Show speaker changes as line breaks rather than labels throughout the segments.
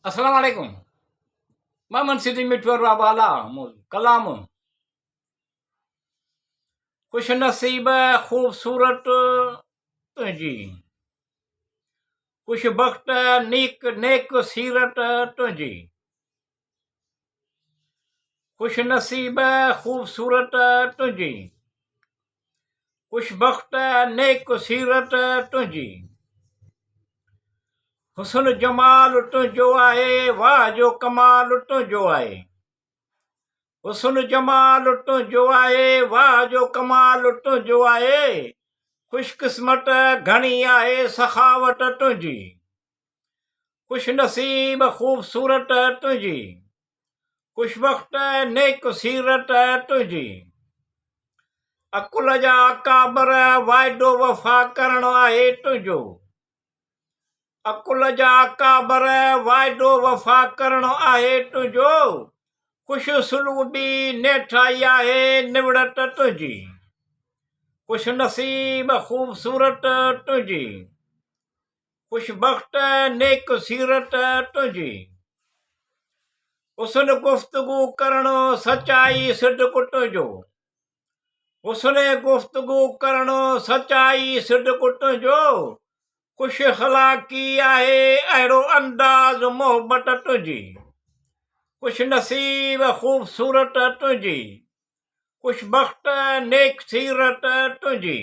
अस्सलाम वालेकुम। Maman Sidi मिठुर वाला कलाम खुश नसीब खूबसूरत तुझी खुश बख्त नीक नेक सीरत तुझी खुश नसीब खूबसूरत तुझी खुश बख्त नेक सीरत तुझी हुस्न जमाल तुझो आहे वाह जो कमाल तुझो आहे हुस्न जमाल तुझो आहे वाह जो कमाल तुझो आहे खुशकिस्मत घणी आहे सखावत तुझी खुश नसीब खूबसूरत तुझी खुशबख्त नेक सीरत तुझी अकुल जा काबर वाइदो वफ़ा करणो आहे तुंहिंजो अकुल जा काबर वाइदो वफ़ा करणो आहे तुंहिंजो खुश सुलूबी नेठाई आहे निवड़त तुंहिंजी खुश नसीब खूबसूरत तुंहिंजी खुशबख्त नेक सीरत तुंहिंजी हुस्न गुफ़्तगू करणो सचाई सिदक तुंहिंजो हुस्न गुफ़्तगू करणो सचाई सिदक तुंहिंजो खुश ख़लाक़ी आहे अहिड़ो अंदाज़ मोहबत तुंहिंजी खुश नसीब खूबसूरत तुंहिंजी खुशबख्त नेक सीरत तुंहिंजी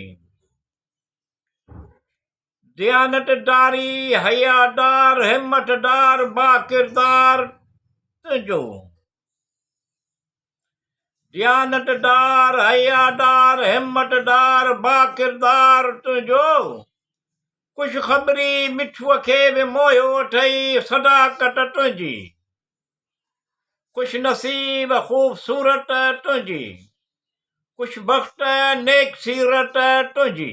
दियानतदारी हयादार हिम्मतदार बाकिरदार तुंहिंजो दियानतदार हयादार हिम्मतदार बाकिरदार तुंहिंजो खुशख़बरी मिठूअ खे बि मोहियो अथई सदाकत तुंहिंजी खुश नसीब खूबसूरत तुंहिंजी खुशबख्त नेक सीरत तुंहिंजी